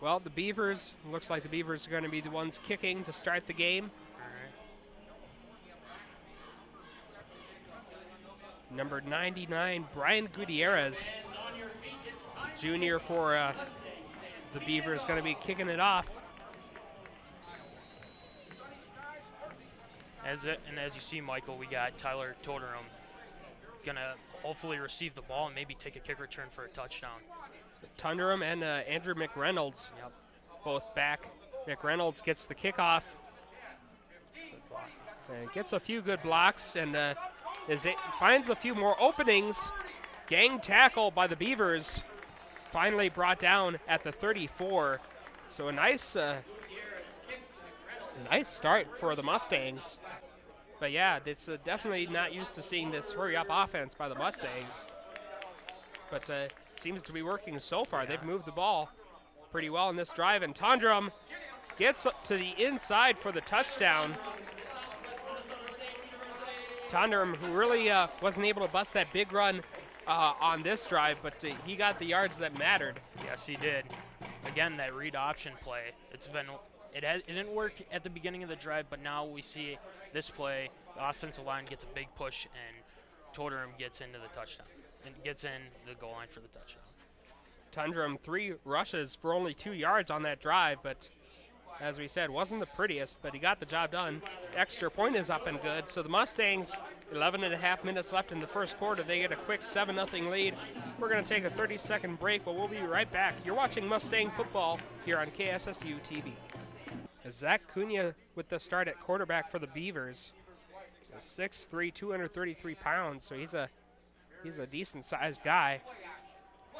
Well, the Beavers, looks like the Beavers are going to be the ones kicking to start the game. All right. Number 99, Brian Gutierrez, junior for the Beavers, going to be kicking it off. As you see, Michael, we got Tyler Toterum gonna hopefully receive the ball and maybe take a kick return for a touchdown. Tunderum and Andrew McReynolds, Yep. both back. McReynolds gets the kickoff and gets a few good blocks and finds a few more openings. Gang tackle by the Beavers, finally brought down at the 34. So a nice start for the Mustangs. But yeah, it's definitely not used to seeing this hurry-up offense by the Mustangs. But it seems to be working so far. They've moved the ball pretty well in this drive, and Tondrum gets to the inside for the touchdown. Tondrum, who really wasn't able to bust that big run on this drive, but he got the yards that mattered. Yes, he did. Again, that read option play. It didn't work at the beginning of the drive, but now we see this play. The offensive line gets a big push, and Toterum gets into the touchdown and gets in the goal line for the touchdown. Tundrum 3 rushes for only 2 yards on that drive, but as we said, wasn't the prettiest, but he got the job done. Extra point is up and good. So the Mustangs, 11 and a half minutes left in the first quarter. They get a quick 7-0 lead. We're going to take a 30-second break, but we'll be right back. You're watching Mustang football here on KSSU TV. Zach Cunha with the start at quarterback for the Beavers. 6'3", 233 pounds, so he's a decent-sized guy.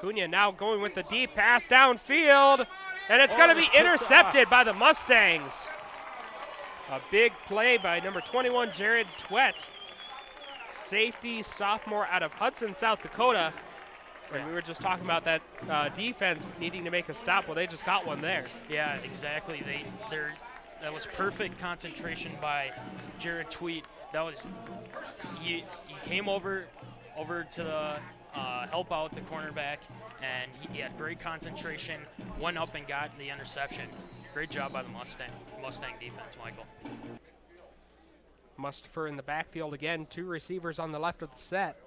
Cunha now going with the deep pass downfield, and it's going to be intercepted by the Mustangs. A big play by number 21, Jared Twett, safety sophomore out of Hudson, South Dakota. And we were just talking about that defense needing to make a stop. Well, they just got one there. Yeah, exactly. That was perfect concentration by Jared Tweet. He came over to help out the cornerback, and he had great concentration, went up and got the interception. Great job by the Mustang defense, Michael. Mustapher in the backfield again, 2 receivers on the left of the set.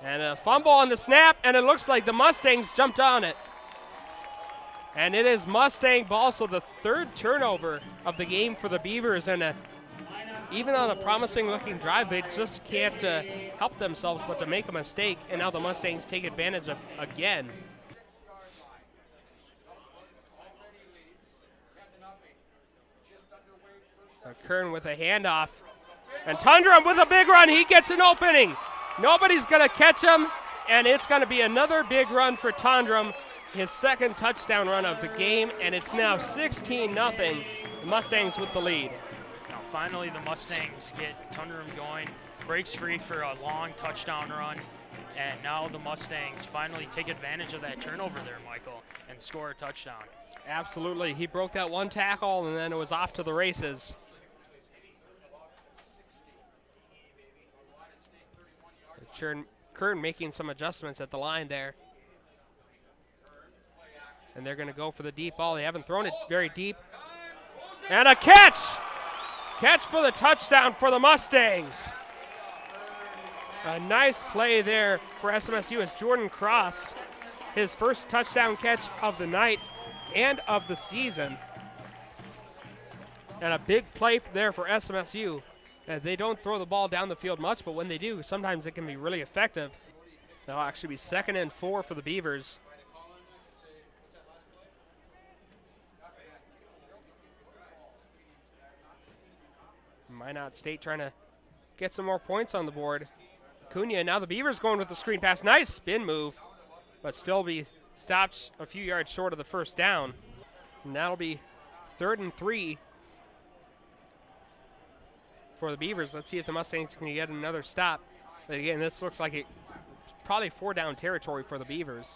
And a fumble on the snap, and it looks like the Mustangs jumped on it. And it is Mustang ball, so the 3rd turnover of the game for the Beavers. And even on a promising-looking drive, they just can't help themselves but to make a mistake. And now the Mustangs take advantage of again. Kern with a handoff. And Tundrum with a big run. He gets an opening. Nobody's going to catch him, and it's going to be another big run for Tondrum, his 2nd touchdown run of the game, and it's now 16-0. The Mustangs with the lead. Now finally the Mustangs get Tundrum going, breaks free for a long touchdown run, and now the Mustangs finally take advantage of that turnover there, Michael, and score a touchdown. Absolutely. He broke that one tackle, and then it was off to the races. Kern making some adjustments at the line there. And they're going to go for the deep ball. They haven't thrown it very deep. And a catch! Catch for the touchdown for the Mustangs. A nice play there for SMSU as Jordan Cross, his first touchdown catch of the night and of the season. And a big play there for SMSU. They don't throw the ball down the field much, but when they do, sometimes it can be really effective. That'll actually be 2nd and 4 for the Beavers. Minot State trying to get some more points on the board. Cunha, now the Beavers going with the screen pass. Nice spin move, but still be stopped a few yards short of the 1st down. And that'll be 3rd and 3 for the Beavers. Let's see if the Mustangs can get another stop. But again, this looks like it's probably 4-down territory for the Beavers.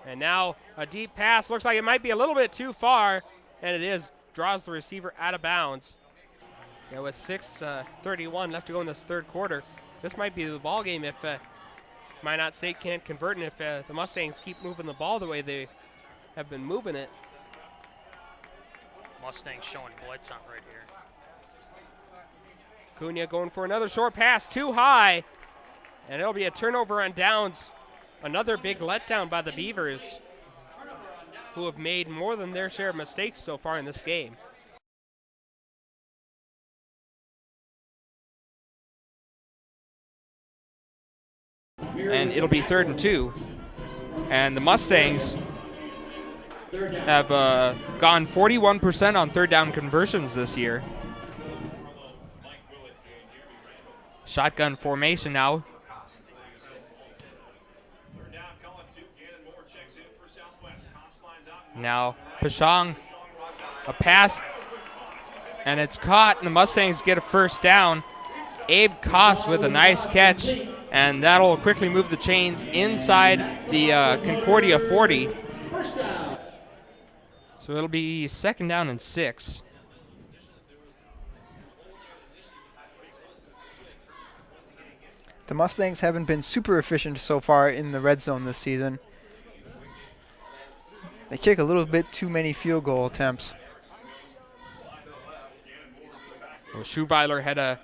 And now a deep pass. Looks like it might be a little bit too far, and it is. Draws the receiver out of bounds. With 6:31 left to go in this 3rd quarter. This might be the ball game if Minot State can't convert, and if the Mustangs keep moving the ball the way they have been moving it. Mustangs showing blitz on right here. Cunha going for another short pass, too high. And it'll be a turnover on downs. Another big letdown by the Beavers, who have made more than their share of mistakes so far in this game. And it'll be 3rd and 2. And the Mustangs have gone 41% on 3rd down conversions this year. Shotgun formation now. Now Pashong, a pass, and it's caught, and the Mustangs get a 1st down. Abe Koss with a nice catch, and that'll quickly move the chains inside the Concordia 40. So it'll be 2nd down and 6. The Mustangs haven't been super efficient so far in the red zone this season. They kick a little bit too many field goal attempts. Well, Schuweiler had a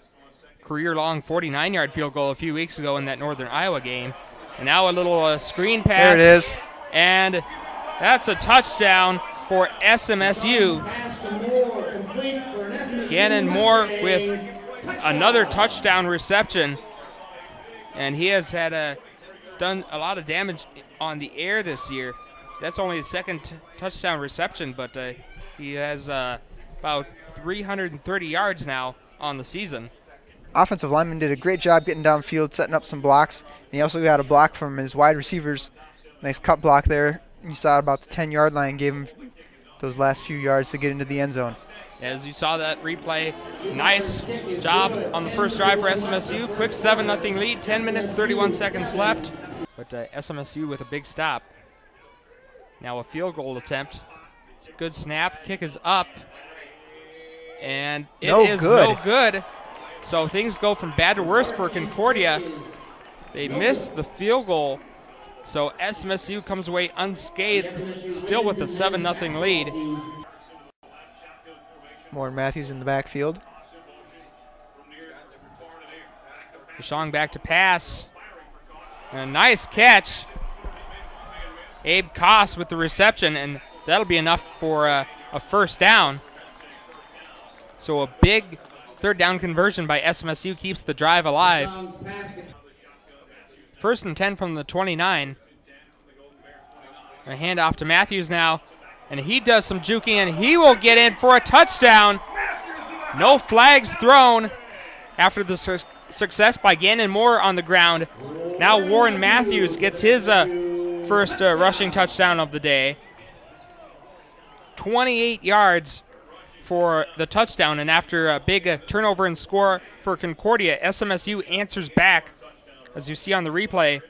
career-long 49-yard field goal a few weeks ago in that Northern Iowa game. And now a little screen pass. There it is. And that's a touchdown for SMSU. Gannon Moore with another touchdown reception. And he has had done a lot of damage on the air this year. That's only his 2nd touchdown reception, but he has about 330 yards now on the season. Offensive lineman did a great job getting downfield, setting up some blocks. And he also got a block from his wide receivers. Nice cut block there. You saw about the 10-yard line, gave him those last few yards to get into the end zone. As you saw that replay, nice job on the first drive for SMSU. Quick 7-0 lead, 10 minutes, 31 seconds left. But SMSU with a big stop. Now a field goal attempt. It's a good snap. Kick is up. And it is no good. So things go from bad to worse for Concordia. They missed the field goal. So SMSU comes away unscathed, still with a 7-0 lead. Warren Matthews in the backfield. Pashong back to pass. And a nice catch. Abe Koss with the reception, and that'll be enough for a 1st down. So a big 3rd down conversion by SMSU keeps the drive alive. 1st and 10 from the 29. A handoff to Matthews now, and he does some juking, and he will get in for a touchdown. No flags thrown after the success by Gannon Moore on the ground. Now Warren Matthews gets his first rushing touchdown of the day. 28 yards for the touchdown, and after a big turnover and score for Concordia, SMSU answers back, as you see on the replay.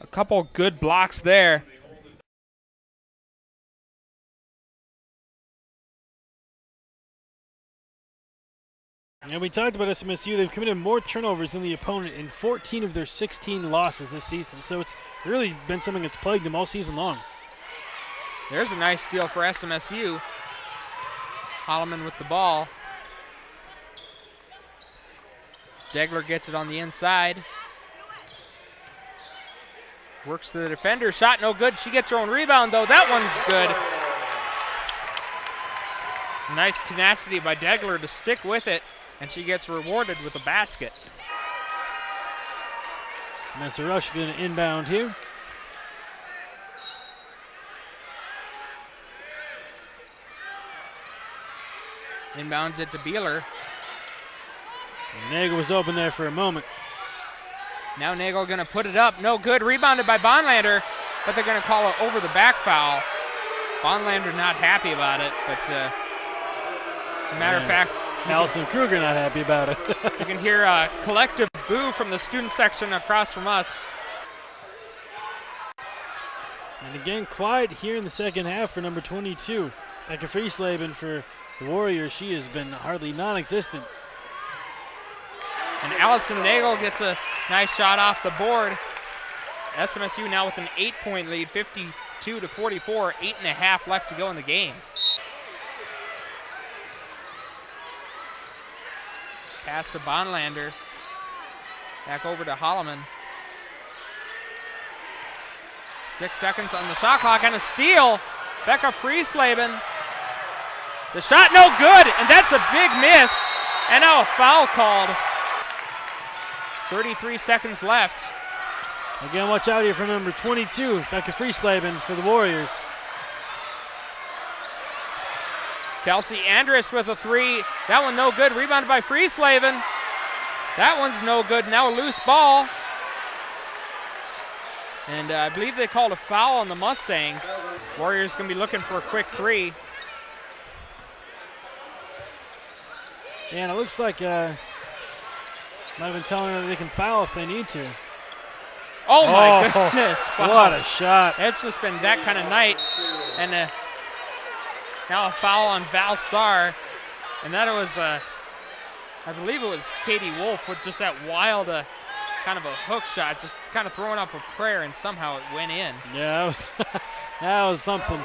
A couple good blocks there. And we talked about SMSU. They've committed more turnovers than the opponent in 14 of their 16 losses this season. So it's really been something that's plagued them all season long. There's a nice steal for SMSU. Holloman with the ball. Degler gets it on the inside. Works to the defender. Shot no good. She gets her own rebound, though. That one's good. Nice tenacity by Degler to stick with it, and she gets rewarded with a basket. Vanessa Rush going to inbound here. Inbounds it to Beeler. Nagel was open there for a moment. Now Nagel going to put it up. No good. Rebounded by Bonlander, but they're going to call it over the back foul. Bonlander not happy about it, but matter of fact, Allison Kruger not happy about it. you can hear a collective boo from the student section across from us. And again, quiet here in the second half for number 22. Becca Friesleben for the Warriors. She has been hardly non-existent. And Allison Nagel gets a Nice shot off the board. SMSU now with an 8-point lead, 52-44, 8.5 left to go in the game. Pass to Bonlander. Back over to Holloman. 6 seconds on the shot clock and a steal. Becca Friesleben. The shot no good, and that's a big miss. And now a foul called. 33 seconds left. Again, watch out here for number 22, Becca Friesleben for the Warriors. Kelsey Andrus with a three. That one no good. Rebounded by Friesleben. That one's no good. Now a loose ball. And I believe they called a foul on the Mustangs. Warriors going to be looking for a quick three. Yeah, and it looks like might have been telling her they can foul if they need to. Oh my goodness. Wow. What a shot. It's just been that kind of night. And now a foul on Val Sar. And that was, I believe it was Katie Wolf with just that wild kind of a hook shot, just kind of throwing up a prayer, and somehow it went in. Yeah, that was something.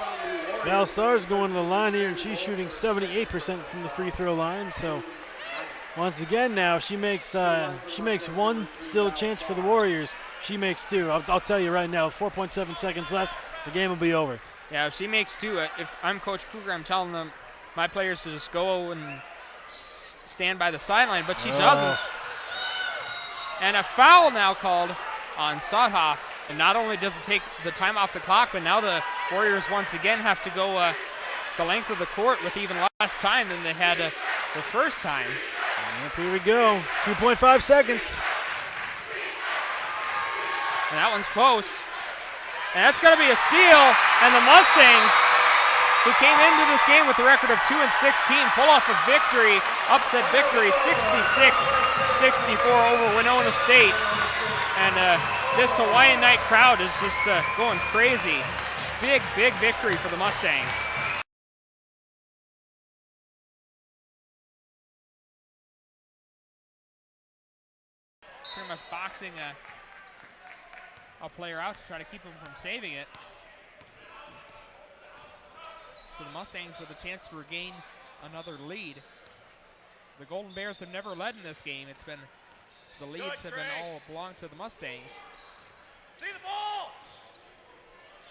Val Sar's going to the line here, and she's shooting 78% from the free throw line. So once again now she makes one still chance for the Warriors. She makes two. I'll tell you right now, 4.7 seconds left, the game will be over. Yeah, if she makes two, if I'm Coach Kruger, I'm telling them, my players to just go and stand by the sideline, but she doesn't. And a foul now called on Sothoff. And not only does it take the time off the clock, but now the Warriors once again have to go the length of the court with even less time than they had the first time. Yep, here we go. 2.5 seconds. And that one's close. And that's going to be a steal. And the Mustangs, who came into this game with a record of 2-16, pull off a victory, upset victory, 66-64 over Winona State. And this Hawaiian Night crowd is just going crazy. Big, big victory for the Mustangs. Pretty much boxing a player out to try to keep him from saving it. So the Mustangs with a chance to regain another lead. The Golden Bears have never led in this game. It's been, the leads have been all belonged to the Mustangs. See the ball!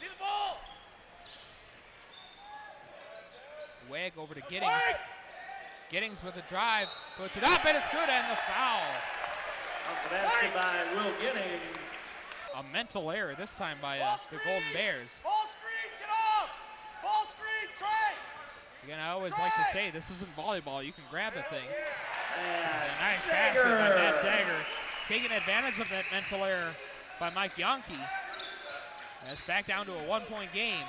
See the ball! Wag over to Giddings. Giddings with a drive, puts it up, and it's good, and the foul. Off the basket by Will Giddings. A mental error this time by the Golden Bears. Ball screen, get off! Ball screen, Trey! Again, I always like to say, this isn't volleyball. You can grab the thing. And A nice basket by Matt Zager. Taking advantage of that mental error by Mike Yonke. And it's back down to a 1-point game.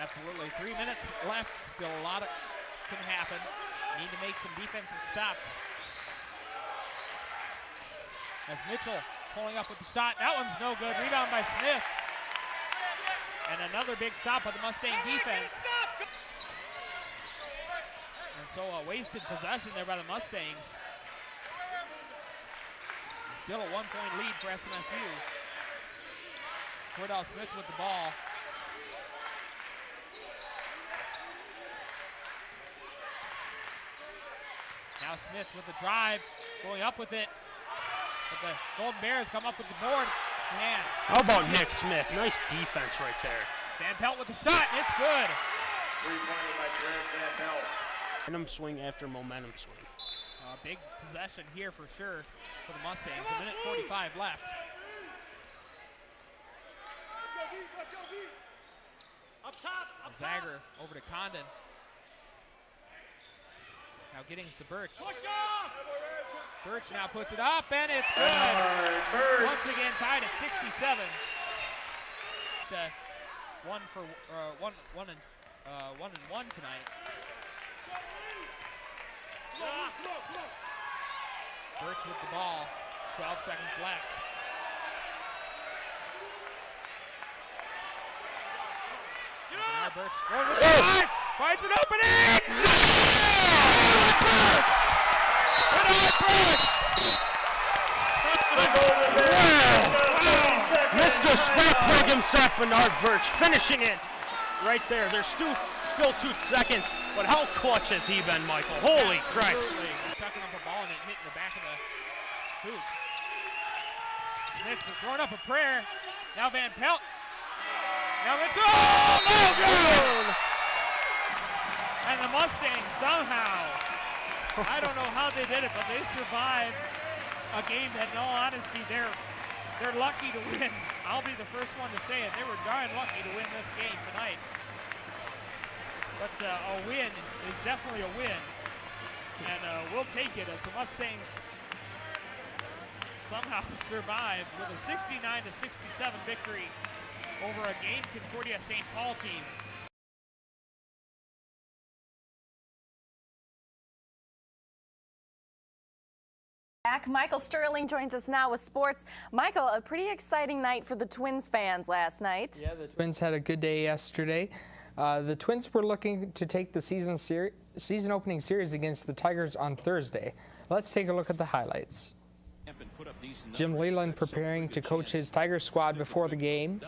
Absolutely 3 minutes left. Still a lot can happen. Need to make some defensive stops. As Mitchell pulling up with the shot. That one's no good. Rebound by Smith. And another big stop by the Mustang defense. And so a wasted possession there by the Mustangs. Still a 1-point lead for SMSU. Cordell Smith with the ball. Now Smith with the drive, going up with it. But the Golden Bears come up with the board. Man. How about Nick Smith? Nice defense right there. Van Pelt with the shot, and it's good. 3-pointer by Terrence Van Pelt. Momentum swing after momentum swing. Big possession here for sure for the Mustangs. 1:45 left. Up top, up Zager over to Condon. Now Giddings to Birch. Push off! Birch now puts it up, and it's good. Birch. Once again tied at 67. One and one tonight. Birch with the ball. 12 seconds left. Now Birch going with the drive, finds an opening. Bernard Birch! Mr. Spark Plug himself, Bernard Birch, finishing it right there. There's still 2 seconds, but how clutch has he been, Michael? Holy Christ. He's tucking up a ball and it hitting the back of the hoop. Smith throwing up a prayer. Now Van Pelt. Now it's no good! And the Mustangs somehow, I don't know how they did it, but they survived a game that, in all honesty, they're lucky to win. I'll be the first one to say it. They were darn lucky to win this game tonight. But a win is definitely a win, and we'll take it as the Mustangs somehow survive with a 69-67 victory over a game Concordia St. Paul team. Back. Michael Sterling joins us now with sports. Michael, a pretty exciting night for the Twins fans last night. Yeah, the Twins had a good day yesterday. The Twins were looking to take the season opening series against the Tigers on Thursday. Let's take a look at the highlights. Jim Leland preparing to coach his Tigers squad before the game.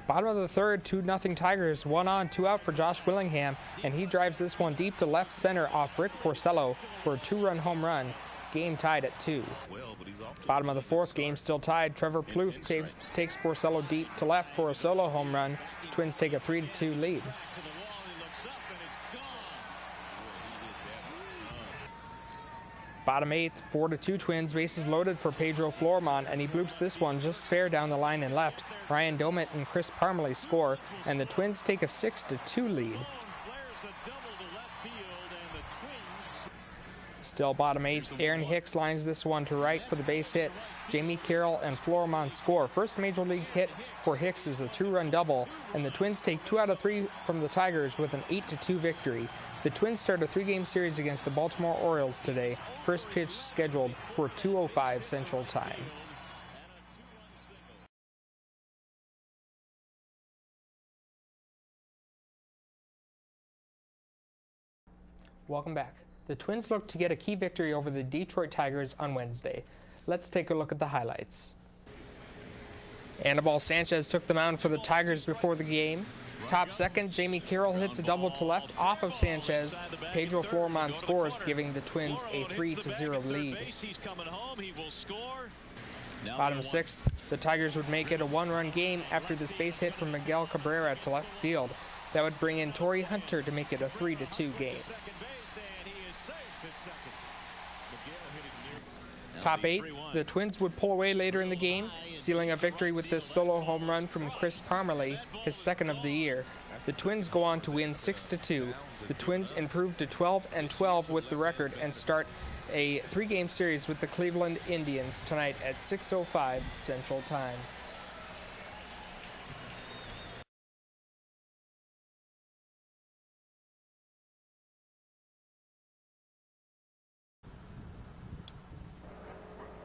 Bottom of the third, 2-0 Tigers, 1 on, 2 out for Josh Willingham, and he drives this one deep to left center off Rick Porcello for a 2-run home run. Game tied at 2. Bottom of the fourth, game still tied. Trevor Plouffe takes Porcello deep to left for a solo home run. Twins take a 3-2 lead. Bottom eighth, 4-2 Twins, bases loaded for Pedro Flormon, and he bloops this one just fair down the line and left. Ryan Domet and Chris Parmalee score, and the Twins take a 6-2 lead. Still bottom eighth, Aaron Hicks lines this one to right for the base hit. Jamie Carroll and Flormon score. First major league hit for Hicks is a 2-run double, and the Twins take 2 out of 3 from the Tigers with an 8-2 victory. The Twins start a 3-game series against the Baltimore Orioles today. First pitch scheduled for 2:05 Central Time. Welcome back. The Twins look to get a key victory over the Detroit Tigers on Wednesday. Let's take a look at the highlights. Anibal Sanchez took the mound for the Tigers before the game. Top second, Jamie Carroll hits a double to left off of Sanchez. Pedro Flormon scores, giving the Twins a 3-0 lead. Bottom sixth, the Tigers would make it a 1-run game after this base hit from Miguel Cabrera to left field. That would bring in Torrey Hunter to make it a 3-2 game. Top eighth, the Twins would pull away later in the game, sealing a victory with this solo home run from Chris Parmalee, his second of the year. The Twins go on to win 6-2. The Twins improve to 12-12 with the record and start a 3-game series with the Cleveland Indians tonight at 6:05 Central Time.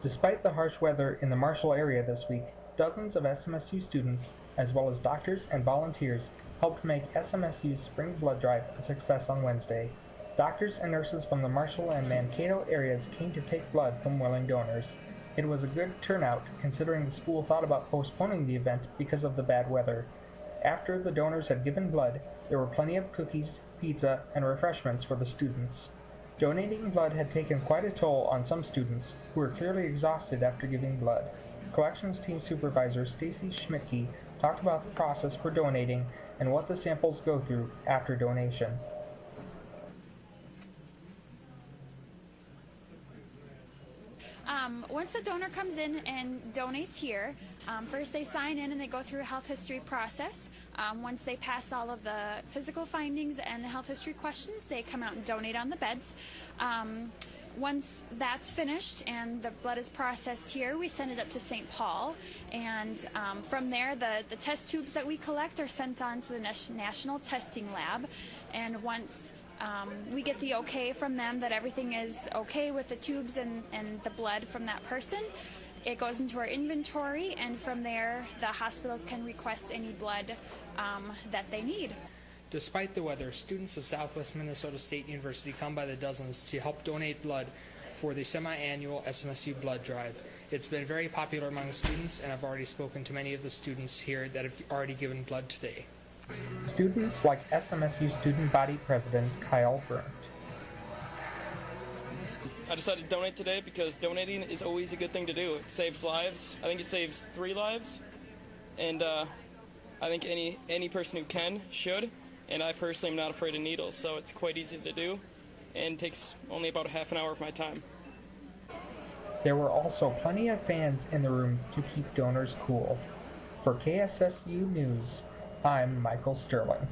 Despite the harsh weather in the Marshall area this week, dozens of SMSU students, as well as doctors and volunteers, helped make SMSU's Spring Blood Drive a success on Wednesday. Doctors and nurses from the Marshall and Mankato areas came to take blood from willing donors. It was a good turnout, considering the school thought about postponing the event because of the bad weather. After the donors had given blood, there were plenty of cookies, pizza, and refreshments for the students. Donating blood had taken quite a toll on some students, who were clearly exhausted after giving blood. Collections Team Supervisor Stacy Schmidtke talked about the process for donating and what the samples go through after donation. Once the donor comes in and donates here, first they sign in and they go through a health history process. Once they pass all of the physical findings and the health history questions, they come out and donate on the beds. Once that's finished and the blood is processed here, we send it up to St. Paul, and from there the test tubes that we collect are sent on to the National Testing Lab, and once we get the okay from them that everything is okay with the tubes and the blood from that person, it goes into our inventory, and from there the hospitals can request any blood that they need. Despite the weather, students of Southwest Minnesota State University come by the dozens to help donate blood for the semi-annual SMSU Blood Drive. It's been very popular among students, and I've already spoken to many of the students here that have already given blood today. Students like SMSU Student Body President Kyle Brunt. I decided to donate today because donating is always a good thing to do. It saves lives. I think it saves 3 lives, and I think any person who can should. And I personally am not afraid of needles, so it's quite easy to do, and takes only about a half an hour of my time. There were also plenty of fans in the room to keep donors cool. For KSSU News, I'm Michael Sterling.